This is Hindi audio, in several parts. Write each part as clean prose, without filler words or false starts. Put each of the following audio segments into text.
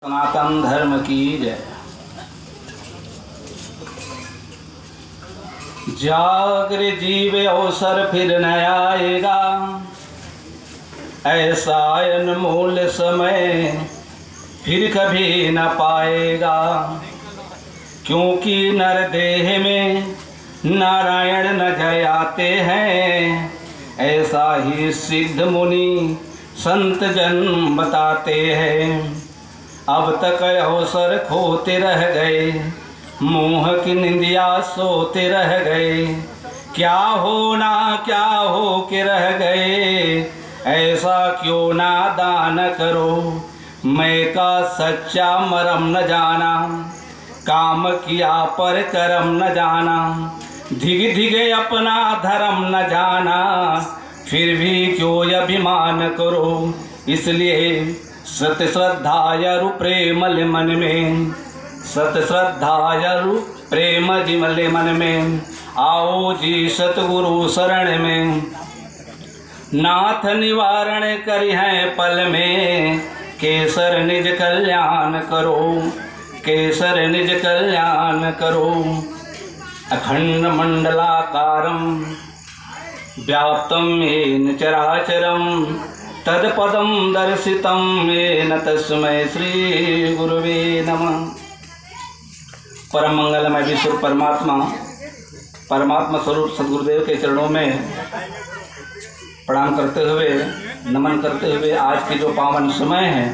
सनातन धर्म की जय। जागृ जीव अवसर फिर न आएगा, ऐसा अनमोल समय फिर कभी न पाएगा। क्योंकि नर देह में नारायण न जय आते हैं, ऐसा ही सिद्ध मुनि संत जन बताते हैं। अब तक अवसर खोते रह गए, मोह की निंदिया सोते रह गए। क्या हो के रह गए, ऐसा क्यों ना दान करो। मैं का सच्चा मरम न जाना, काम किया पर करम न जाना। धिग धिगे अपना धर्म न जाना, फिर भी क्यों अभिमान करो। इसलिए सत्य श्रद्धायरु प्रेम मन में, सत्य श्रद्धायरु प्रेम जिमले मन में। आओ जी सतगुरु शरण में, नाथ निवारण करि हैं पल में। केसर निज कल्याण करो, केसर निज कल्याण करो। अखंड मंडलाकारं व्याप्तं येन चराचरं, तत्पदं दर्शितं येन तस्मै श्री गुरुवे नमः। परम मंगलमय विश्व परमात्मा स्वरूप सद्गुरुदेव के चरणों में प्रणाम करते हुए, नमन करते हुए, आज की जो पावन समय है,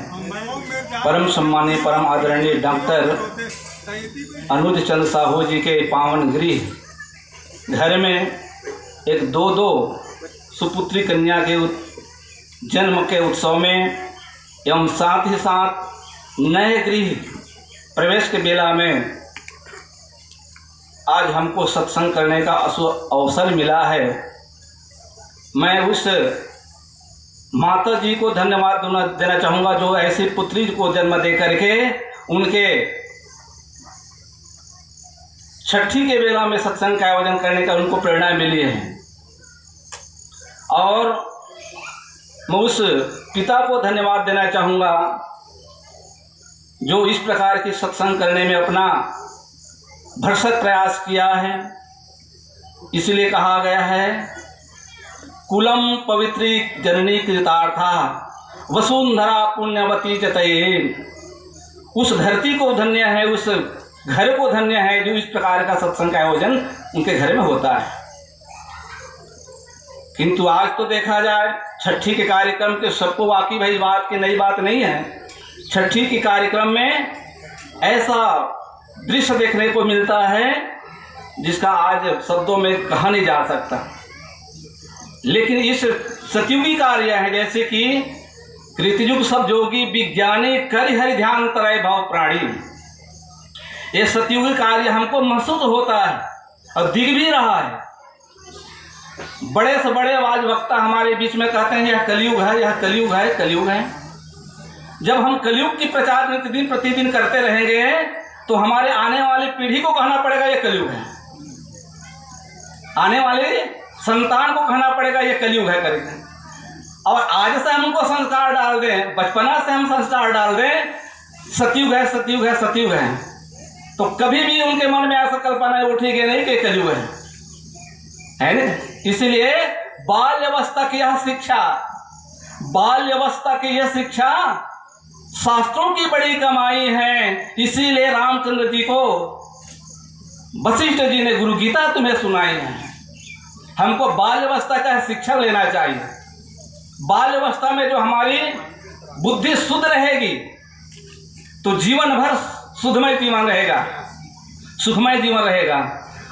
परम सम्मानीय परम आदरणीय डॉक्टर अनुज चंद साहू जी के पावन गृह घर में एक दो सुपुत्री कन्या के जन्म के उत्सव में एवं साथ ही साथ नए गृह प्रवेश के बेला में आज हमको सत्संग करने का अवसर मिला है। मैं उस माता जी को धन्यवाद देना चाहूँगा जो ऐसी पुत्री को जन्म दे करके उनके छठी के बेला में सत्संग का आयोजन करने का उनको प्रेरणा मिली है। और मैं उस पिता को धन्यवाद देना चाहूँगा जो इस प्रकार की सत्संग करने में अपना भरसक प्रयास किया है। इसलिए कहा गया है, कुलम पवित्री जननी कृतार्था, वसुंधरा पुण्यवती जतये। उस धरती को धन्य है, उस घर को धन्य है जो इस प्रकार का सत्संग का आयोजन उनके घर में होता है। किंतु आज तो देखा जाए छठी के कार्यक्रम के सबको वाकई भाई बात की नई बात नहीं है। छठी के कार्यक्रम में ऐसा दृश्य देखने को मिलता है जिसका आज शब्दों में कहा नहीं जा सकता। लेकिन इस सतयुगी कार्य है, जैसे कि कृतयुग सब जोगी विज्ञानी कर हरि ध्यान तरय भाव प्राणी। ये सतयुगी कार्य हमको महसूस होता है और दिख भी रहा है। बड़े से बड़े आज वक्ता हमारे बीच में कहते हैं यह कलयुग है, यह कलयुग है, कलयुग है। जब हम कलयुग की प्रचार नित्य प्रतिदिन करते रहेंगे तो हमारे आने वाली पीढ़ी को कहना पड़ेगा ये कलयुग है, आने वाले संतान को कहना पड़ेगा ये कलयुग है करके। और आज से हम उनको संस्कार डाल दें, बचपना से हम संस्कार डाल दें सतयुग है, सतयुग है, सतयुग है, तो कभी भी उनके मन में ऐसा कल्पना उठेगी नहीं कि कलयुग है ना। इसलिए बाल्यावस्था की यह शिक्षा, बाल्यावस्था की यह शिक्षा शास्त्रों की बड़ी कमाई है। इसीलिए रामचंद्र जी को वशिष्ठ जी ने गुरु गीता तुम्हें सुनाई है। हमको बाल्यावस्था का शिक्षा लेना चाहिए। बाल्यावस्था में जो हमारी बुद्धि शुद्ध रहेगी तो जीवन भर सुखमय जीवन रहेगा, सुखमय जीवन रहेगा।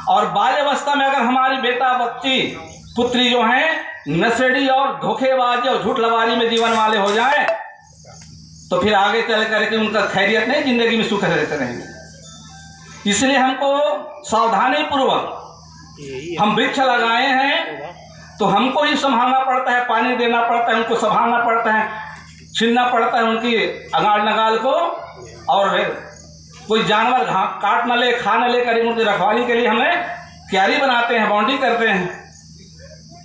और बाल्यावस्था में अगर हमारी बेटा बच्ची पुत्री जो है नशेड़ी और धोखेबाजी और झूठ लबारी में जीवन वाले हो जाए तो फिर आगे चल करके उनका खैरियत नहीं, जिंदगी में सुख रहते रहेंगे। इसलिए हमको सावधानी पूर्वक हम वृक्ष लगाए हैं तो हमको ही संभालना पड़ता है, पानी देना पड़ता है, उनको संभालना पड़ता है, छीनना पड़ता है उनकी अगाड़ नगाल को। और कोई जानवर काट न ले, खा न ले कर उनकी रखवाली के लिए हमें क्यारी बनाते हैं, बाउंड्री करते हैं।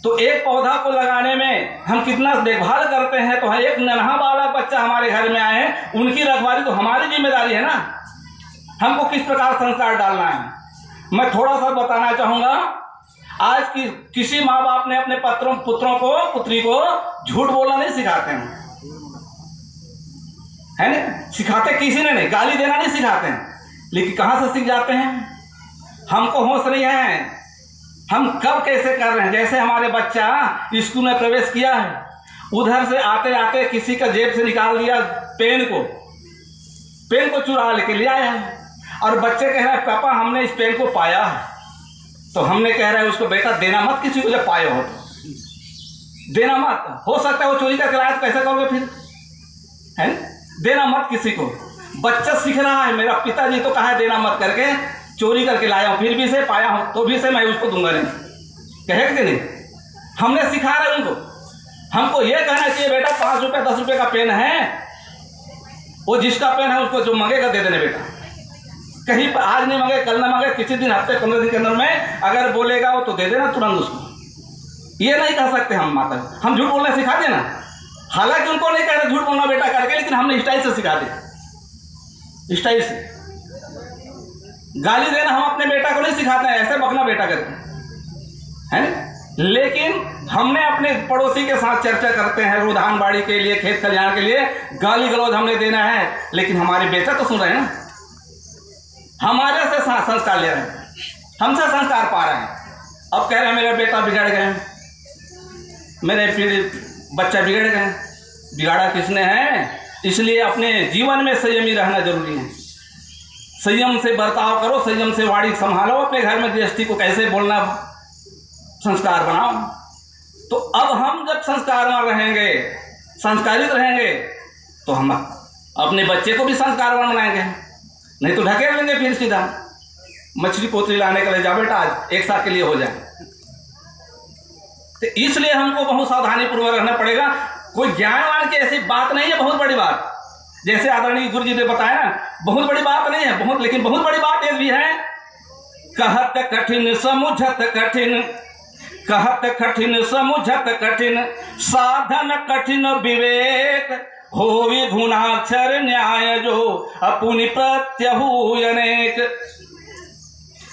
तो एक पौधा को लगाने में हम कितना देखभाल करते हैं, तो एक नन्हा वाला बच्चा हमारे घर में आए हैं, उनकी रखवाली तो हमारी जिम्मेदारी है ना, हमको किस प्रकार संस्कार डालना है। मैं थोड़ा सा बताना चाहूंगा। आज की किसी माँ बाप ने अपने पुत्रों को पुत्री को झूठ बोलना नहीं सिखाते हैं, है ना, सिखाते किसी ने नहीं, गाली देना नहीं सिखाते हैं, लेकिन कहां से सीख जाते हैं। हमको होश नहीं है हम कब कैसे कर रहे हैं। जैसे हमारे बच्चा स्कूल में प्रवेश किया है, उधर से आते आते किसी का जेब से निकाल दिया पेन को चुरा लेके ले आया है, और बच्चे कह रहे हैं पापा हमने इस पेन को पाया है। तो हमने कह रहे हैं उसको बेटा देना मत किसी को, जब पाए हो तो देना मत। हो सकता है वो चोरी करके लाया तो कैसे करोगे फिर, है ना, देना मत किसी को। बच्चा सीख रहा है, मेरा पिताजी तो कहा है देना मत करके, चोरी करके लाया हूं फिर भी से पाया हूं तो भी से मैं उसको दूंगा नहीं, कहे कि नहीं। हमने सिखा रहे उनको। हमको ये कहना चाहिए बेटा 5 रुपये 10 रुपये का पेन है, वो जिसका पेन है उसको जो मांगेगा दे देने बेटा। कहीं पर आज नहीं मांगे कल ना मांगे, किसी दिन हफ्ते 15 दिन के अंदर में अगर बोलेगा वो तो दे देना तुरंत उसको। ये नहीं कह सकते हम माता, हम झूठ बोलना सिखा देना। हालांकि उनको नहीं कह रहे झूठ बोलना बेटा करके, लेकिन हमने स्टाइल से सिखा दिया। स्टाइल से गाली देना हम अपने बेटा को नहीं सिखाते हैं, ऐसे बकना बेटा करके, है। लेकिन हमने अपने पड़ोसी के साथ चर्चा करते हैं रुधान बाड़ी के लिए, खेत खलिहान के लिए, गाली गलौज हमने देना है, लेकिन हमारे बेटा तो सुन रहे हैं ना, हमारे से संस्कार ले रहे हैं, हमसे संस्कार पा रहे हैं। अब कह रहे हैं मेरा बेटा बिगड़ गए, मेरे फिर बच्चा बिगड़ गए। बिगाड़ा किसने है? इसलिए अपने जीवन में संयमी रहना जरूरी है। संयम से बर्ताव करो, संयम से वाणी संभालो, अपने घर में गृहस्थी को कैसे बोलना संस्कार बनाओ। तो अब हम जब संस्कारवान रहेंगे, संस्कारित रहेंगे, तो हम अपने बच्चे को भी संस्कारवान बनाएंगे। नहीं तो ढकेल लेंगे फिर सीधा, मछली पोतली लाने के लिए जा बेटा आज एक साल के लिए हो जाए। तो इसलिए हमको बहुत सावधानी पूर्वक रहना पड़ेगा। कोई ज्ञानवान की ऐसी बात नहीं है बहुत बड़ी बात, जैसे आदरणीय गुरु जी ने बताया ना, बहुत बड़ी बात नहीं है बहुत, लेकिन बहुत बड़ी बात एक भी है। कहत कठिन समुझत कठिन, कहत कठिन समुझत कठिन, साधन कठिन विवेक, होवि गुणाक्षर न्याय जो अपुनि प्रत्यहु अनेक।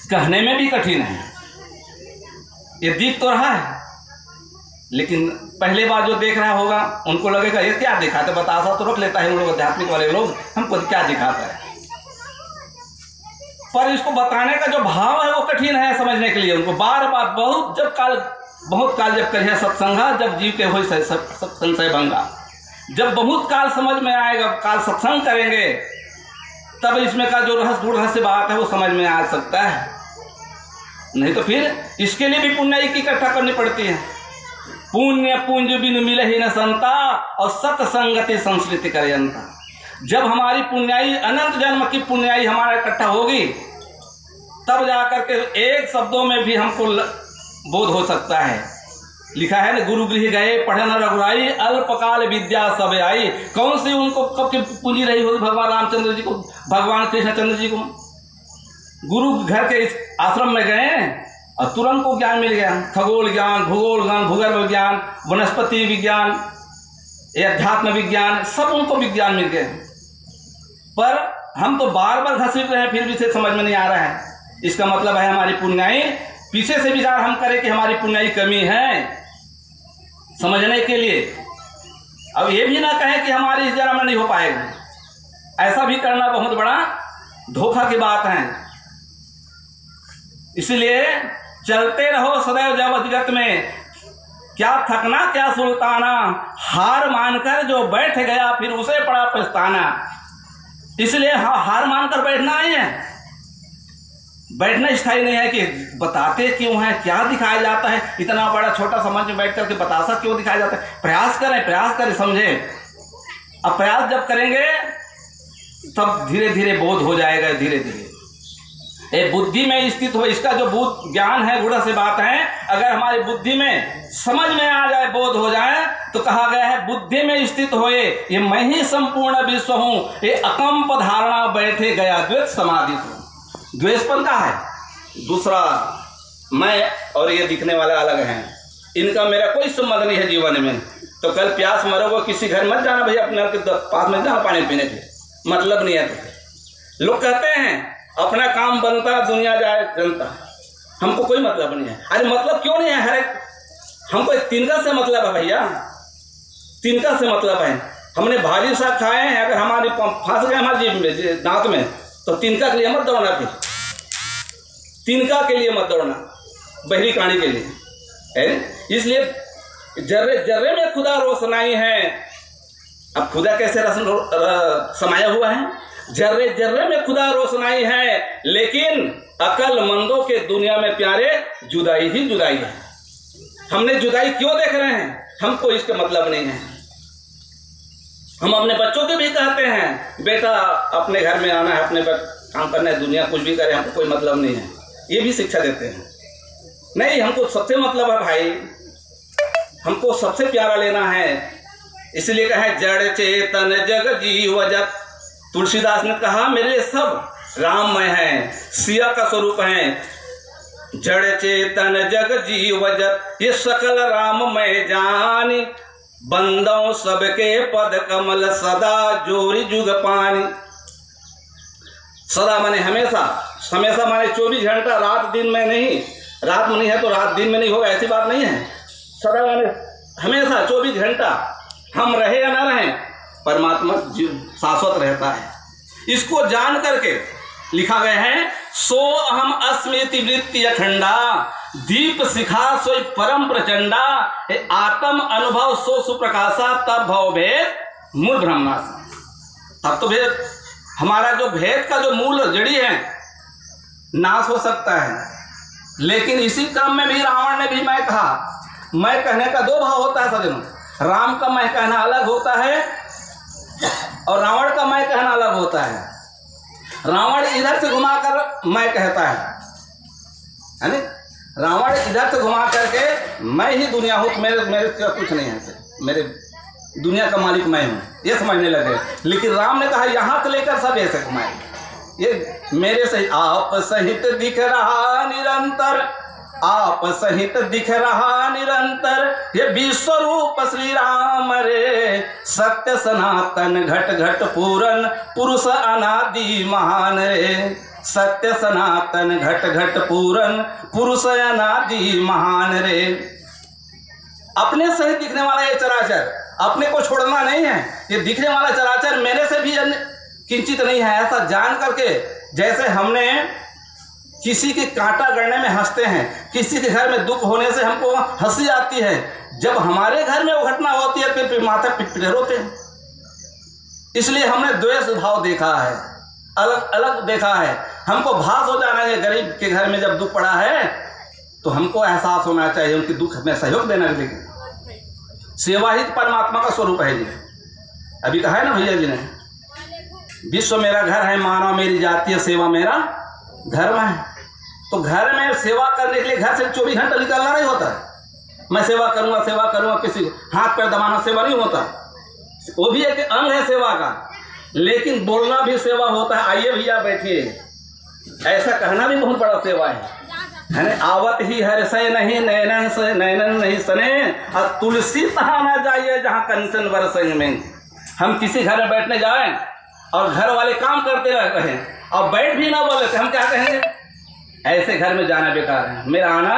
कहने में भी कठिन है, ये दिख तो रहा है, लेकिन पहले बार जो देख रहा होगा उनको लगेगा ये क्या दिखाता है, बतासा तो रख लेता है उन लोग आध्यात्मिक वाले लोग, हमको क्या दिखाता है। पर इसको बताने का जो भाव है वो कठिन है समझने के लिए। उनको बार बार बहुत काल जब करिए सत्संगा, जब जीव के हो संशय भंगा, जब बहुत काल समझ में आएगा, काल सत्संग करेंगे, तब इसमें का जो रहस्य बात है वो समझ में आ सकता है। नहीं तो फिर इसके लिए भी पुण्य की इकट्ठा करनी पड़ती है। पुण्य पुंज बिन मिले ही न संता, और सत्संगति संस्कृति करयंता। जब हमारी पुण्याई अनंत जन्म की पुण्याई हमारा इकट्ठा होगी, तब जाकर के एक शब्दों में भी हमको बोध हो सकता है। लिखा है ना, गुरु गृह गए पढ़े न रघुराई, अल्पकाल विद्या सब आई। कौन सी उनको कब की पूंजी रही होगी भगवान रामचंद्र जी को, भगवान कृष्णचंद्र जी को। गुरु घर के इस आश्रम में गए और तुरंत को ज्ञान मिल गया, खगोल ज्ञान, भूगोल ज्ञान, भूगर्भ ज्ञान, वनस्पति विज्ञान, अध्यात्म विज्ञान, सब उनको विज्ञान मिल गए। पर हम तो बार बार घसीट रहे हैं, फिर भी से समझ में नहीं आ रहा है। इसका मतलब है हमारी पुण्याई, पीछे से विचार हम करें कि हमारी पुण्याई कमी है समझने के लिए। अब ये भी ना कहें कि हमारी इस जन्म में नहीं हो पाएगा, ऐसा भी करना बहुत बड़ा धोखा की बात है। इसलिए चलते रहो सदैव जब जगत में, क्या थकना क्या सुल्ताना, हार मानकर जो बैठ गया फिर उसे पड़ा पछताना। इसलिए हार मानकर बैठना नहीं है, बैठना स्थायी नहीं है कि बताते क्यों है, क्या दिखाया जाता है, इतना बड़ा छोटा समाज में बैठ करके बतासा क्यों दिखाया जाता है। प्रयास करें समझें। अब प्रयास जब करेंगे तब धीरे धीरे बोध हो जाएगा। धीरे धीरे ये बुद्धि में स्थित हो, इसका जो बुद्ध ज्ञान है गुण से बात है, अगर हमारी बुद्धि में समझ में आ जाए, बोध हो जाए, तो कहा गया है बुद्धि में स्थित होए ये मैं ही संपूर्ण विश्व हूं, ये अकंप धारणा बैठे गया द्वैत समाधि हूं। द्वेषपन का है दूसरा, मैं और ये दिखने वाला अलग है। इनका मेरा कोई संबंध नहीं है जीवन में। तो कल प्यास मरोगे किसी घर मत जाना भैया, अपने पास में जाना पानी पीने के, मतलब नहीं है। तो लोग कहते हैं अपना काम बनता दुनिया जाए जनता, हमको कोई मतलब नहीं है। अरे मतलब क्यों नहीं है, हर एक हमको एक तिनका से मतलब है भैया, तिनका से मतलब है। हमने भाजी साग खाए हैं, अगर हमारी फंस गए हमारी जीभ में दांत में, तो तिनका के लिए मत दौड़ना, फिर तिनका के लिए मत दौड़ना, बहरी कहानी के लिए है। इसलिए जर्रे जर्रे में खुदा रोशनाई है। अब खुदा कैसे समाया हुआ है, जर्रे जर्रे में खुदा रोशनाई है, लेकिन अक्लमंदों के दुनिया में प्यारे जुदाई ही जुदाई है। हमने जुदाई क्यों देख रहे हैं, हमको इसका मतलब नहीं है। हम अपने बच्चों के भी कहते हैं बेटा अपने घर में आना है, अपने काम करना है, दुनिया कुछ भी करे हमको कोई मतलब नहीं है, ये भी शिक्षा देते हैं। नहीं, हमको सबसे मतलब है भाई, हमको सबसे प्यारा लेना है। इसलिए कहा जड़ चेतन जग जीव जत। तुलसीदास ने कहा मेरे लिए सब राममय है, सिया का स्वरूप है। जड़ चेतन जग जीव जत, ये सकल राममय जानी, बंदों सबके पद कमल सदा जोरी जुग पानी। सदा माने हमेशा, हमेशा माने 24 घंटा, रात दिन में नहीं, रात में नहीं है तो रात दिन में नहीं होगा, ऐसी बात नहीं है। सदा माने हमेशा 24 घंटा, हम रहे या ना रहे, परमात्मा शाश्वत रहता है। इसको जान करके लिखा गया है, सो अहम अस्मृति वृत्ति अखंडा, दीप शिखा सोई परम प्रचंडा, आत्म अनुभव सो सुप्रकाशा, तब भव भेद मूल ब्रह्मनाश। तब तो भेद, हमारा जो भेद का जो मूल जड़ी है नाश हो सकता है। लेकिन इसी क्रम में भी रावण ने भी मैं कहा, मैं कहने का दो भाव होता है सज्जनों, राम का मैं कहना अलग होता है और रावण का मैं कहना अलग होता है। रावण इधर से घुमाकर मैं कहता है, रावण इधर से घुमा करके मैं ही दुनिया हूँ, मेरे कुछ नहीं है, मेरे दुनिया का मालिक मैं हूँ, ये समझने लगे। लेकिन राम ने कहा यहाँ से लेकर सब ऐसे घुमाए, ये मेरे से आप सहित दिख रहा निरंतर, आप सहित दिख रहा निरंतर, ये विश्व रूप श्री राम रे, सत्य सनातन घट घट पूरन, पुरुष अनादि महान रे, सत्य सनातन घट घट पूरन, पुरुष अनादि महान रे। अपने सहित दिखने वाला ये चराचर, अपने को छोड़ना नहीं है, ये दिखने वाला चराचर मेरे से भी किंचित नहीं है, ऐसा जान करके। जैसे हमने किसी के कांटा गड़ने में हंसते हैं, किसी के घर में दुख होने से हमको हंसी आती है, जब हमारे घर में वो घटना होती है फिर माथा पिट रोते हैं। इसलिए हमने द्वेष भाव देखा है, अलग अलग देखा है। हमको भास हो जाना है, गरीब के घर में जब दुख पड़ा है तो हमको एहसास होना चाहिए उनके दुख में सहयोग देना के लिए। सेवा ही परमात्मा का स्वरूप है जी। अभी कहा है ना भैया जी ने, विश्व मेरा घर है, मानव मेरी जातीय, सेवा मेरा धर्म है। तो घर में सेवा करने के लिए घर से 24 घंटा निकलना नहीं होता है। मैं सेवा करूंगा, किसी हाथ पैर दबाना सेवा नहीं होता, वो भी एक अंग है सेवा का। लेकिन बोलना भी सेवा होता है। आइए भैया बैठिए, ऐसा कहना भी बहुत बड़ा सेवा है ना। आवत ही हर सय नहीं, नैनन नहीं सने, और तुलसी तहा ना जाइए जहाँ कंचन बरसई में। हम किसी घर में बैठने जाएं और घर वाले काम करते रहे और बैठ भी ना बोले तो हम क्या कहेंगे, ऐसे घर में जाना बेकार है, मेरा आना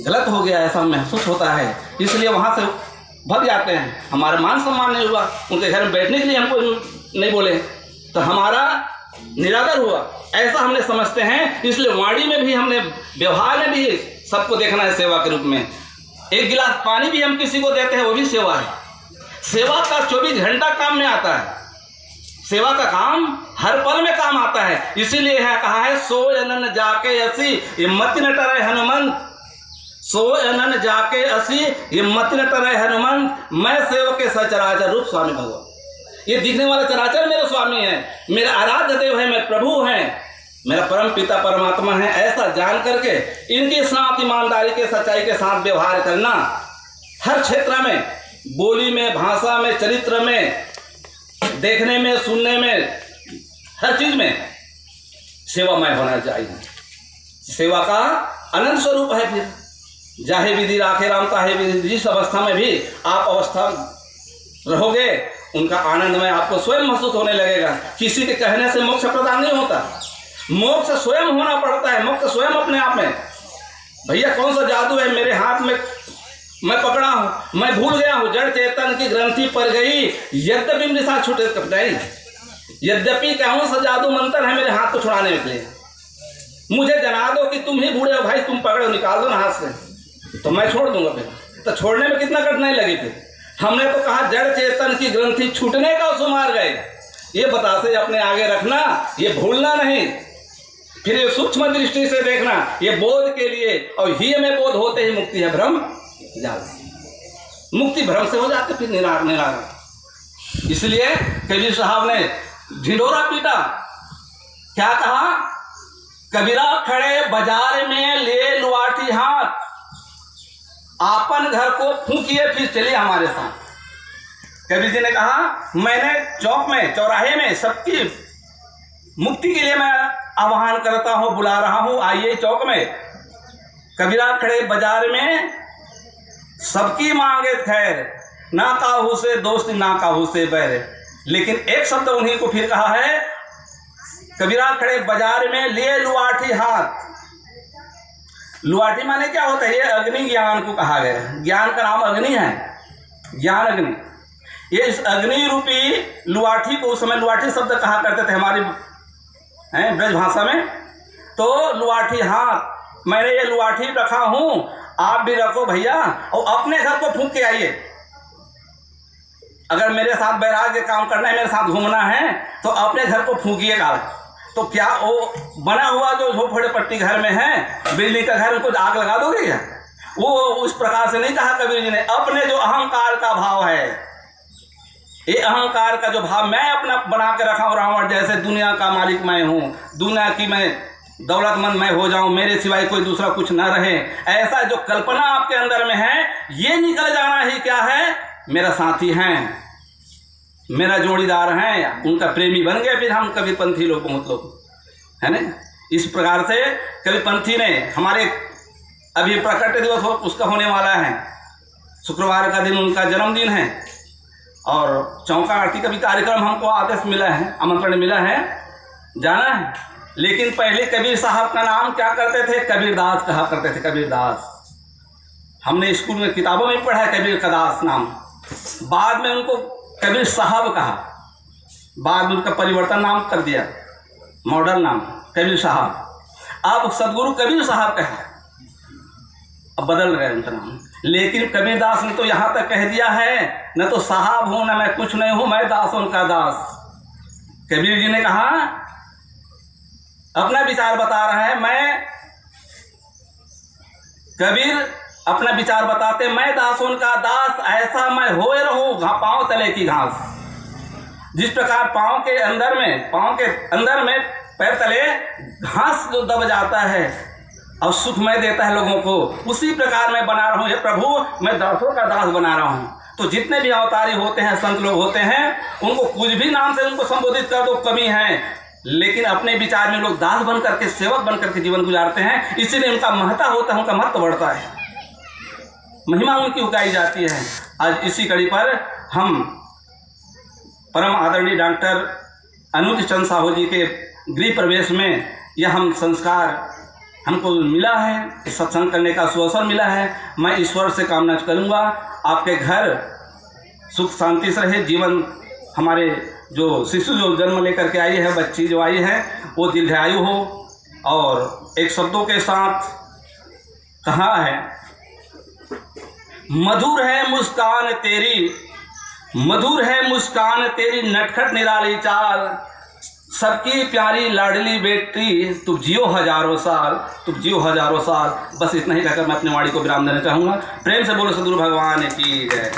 गलत हो गया, ऐसा महसूस होता है। इसलिए वहाँ से भग जाते हैं। हमारा मान सम्मान नहीं हुआ, उनके घर में बैठने के लिए हमको नहीं बोले तो हमारा निरादर हुआ, ऐसा हमने समझते हैं। इसलिए वाणी में भी हमने, व्यवहार में भी सबको देखना है सेवा के रूप में। एक गिलास पानी भी हम किसी को देते हैं, वो भी सेवा है। सेवा का 24 घंटा काम में आता है, सेवा का काम हर पल में काम आता है। इसीलिए है कहा है, सो अनन जाके असी हिम्मत न टरे हनुमंत, सो अनन जाके असी हिम्मत न टरे हनुमंत, मैं सेवक के सचराचर रूप स्वामी भगवान। ये दिखने वाला चराचर मेरे स्वामी है, मेरा आराध्य देव है, मेरे प्रभु हैं, मेरा परम पिता परमात्मा है। ऐसा जान करके इनके साथ ईमानदारी के, सच्चाई के साथ व्यवहार करना, हर क्षेत्र में, बोली में, भाषा में, चरित्र में, देखने में, सुनने में, हर चीज में सेवामय होना चाहिए। सेवा का अनंत स्वरूप है। फिर जाहे विधि राखे राम ताहे विधि, जिस अवस्था में भी आप अवस्था रहोगे उनका आनंदमय आपको स्वयं महसूस होने लगेगा। किसी के कहने से मोक्ष प्रदान नहीं होता, मोक्ष स्वयं होना पड़ता है, मोक्ष स्वयं अपने आप में। भैया कौन सा जादू है मेरे हाथ में, मैं पकड़ा हूं, मैं भूल गया हूं, जड़ चेतन की ग्रंथि पर गई, यद्यपि मेरे साथ छूटे कपटाई, यद्यपि कौन सा जादू मंत्र है मेरे हाथ को छुड़ाने के लिए, मुझे जना दो कि तुम ही बूढ़े हो भाई, तुम पकड़ो, निकाल दो ना हाथ से, तो मैं छोड़ दूंगा। फिर तो छोड़ने में कितना कठिनाई लगी थी। हमने तो कहा जड़ चेतन की ग्रंथि छूटने का सुमार गए, ये बतासे अपने आगे रखना, ये भूलना नहीं। फिर ये सूक्ष्म दृष्टि से देखना, ये बोध के लिए, और ही में बोध होते ही मुक्ति है भ्रम जाल, मुक्ति भ्रम से हो जाती फिर निराकरण। इसलिए कबीर साहब ने ढिंडोरा पीटा, क्या कहा, कबीरा खड़े बाजार में ले लुआठी हाथ, आपन घर को फूंकिए फिर चलिए हमारे साथ। कबीर जी ने कहा मैंने चौक में, चौराहे में सबकी मुक्ति के लिए मैं आह्वान करता हूं, बुला रहा हूं, आइए चौक में। कबीरा खड़े बाजार में सबकी मांगे खैर, ना काहू से दोस्ती ना काहू से बैर। लेकिन एक शब्द उन्हीं को फिर कहा है, कबीरा खड़े बाजार में लिए लुआठी हाथ। लुआठी माने क्या होता है, ये अग्नि ज्ञान को कहा गया है, ज्ञान का नाम अग्नि है, ज्ञान अग्नि। ये इस अग्नि रूपी लुआठी को उस समय लुआठी शब्द कहा करते थे हमारी ब्रज भाषा में। तो लुआठी हाथ, मैंने ये लुआठी रखा हूं, आप भी रखो भैया, और अपने घर को फूंक के आइए। अगर मेरे साथ वैराग्य काम करना है, मेरे साथ घूमना है, तो अपने घर को फूंकिएगा। तो क्या वो बना हुआ जो झोपड़े पट्टी घर में है, बिजली का घर, उनको आग लगा दोगे क्या? वो उस प्रकार से नहीं कहा कबीर जी ने। अपने जो अहंकार का भाव है, ये अहंकार का जो भाव मैं अपना बना के रखा हूं, रावण जैसे, दुनिया का मालिक मैं हूं, दुनिया की मैं दौलतमंद मैं हो जाऊं, मेरे सिवाय कोई दूसरा कुछ ना रहे, ऐसा जो कल्पना आपके अंदर में है, ये निकल जाना ही क्या है, मेरा साथी है, मेरा जोड़ीदार है, उनका प्रेमी बन गए फिर हम कबीरपंथी लोग, बहुत लोग है ना। इस प्रकार से कबीरपंथी ने, हमारे अभी प्रकट दिवस हो उसका होने वाला है, शुक्रवार का दिन उनका जन्मदिन है, और चौका आरती का भी कार्यक्रम हमको आदेश मिला है, आमंत्रण मिला है, जाना है। लेकिन पहले कबीर साहब का नाम क्या करते थे, कबीरदास कहा करते थे, कबीरदास। हमने स्कूल में किताबों में पढ़ा है कबीर का दास नाम, बाद में उनको कबीर साहब कहा, बाद में उनका परिवर्तन नाम कर दिया, मॉडल नाम कबीर साहब। अब सदगुरु कबीर साहब कहा, अब बदल गए उनका नाम। लेकिन कबीरदास ने तो यहाँ तक कह दिया है, न तो साहब हूं न मैं कुछ नहीं हूं, मैं दास उनका दास। कबीर जी ने कहा, अपना विचार बता रहा है, मैं कबीर अपना विचार बताते, मैं दास उनका दास, ऐसा मैं होए रहूं पांव तले की घास। जिस प्रकार पांव के अंदर में पैर तले घास जो दब जाता है और सुखमय देता है लोगों को, उसी प्रकार मैं बना रहा हूं, हे प्रभु मैं दासों का दास बना रहा हूं। तो जितने भी अवतारी होते हैं, संत लोग होते हैं, उनको कुछ भी नाम से उनको संबोधित कर दो, कमी है, लेकिन अपने विचार में लोग दास बन करके, सेवक बन करके जीवन गुजारते हैं, इसीलिए उनका महत्ता होता है, उनका महत्व बढ़ता है, महिमा उनकी उगाई जाती है। आज इसी कड़ी पर हम परम आदरणीय डॉक्टर अनुज चंद साहू जी के गृह प्रवेश में यह हम संस्कार हमको मिला है, सत्संग करने का सुअवसर मिला है। मैं ईश्वर से कामना करूंगा आपके घर सुख शांति से रहे, जीवन हमारे जो शिशु जो जन्म लेकर के आई है, बच्ची जो आई है, वो दीर्घायु हो। और एक शब्दों के साथ कहा है, मधुर है मुस्कान तेरी, मधुर है मुस्कान तेरी, नटखट निराली चाल, सबकी प्यारी लाडली बेटी, तुम जियो हजारों साल, तुम जियो हजारों साल। बस इतना ही कहकर मैं अपनी वाणी को विराम देना चाहूँगा। प्रेम से बोलो सद्गुरु भगवान की जय।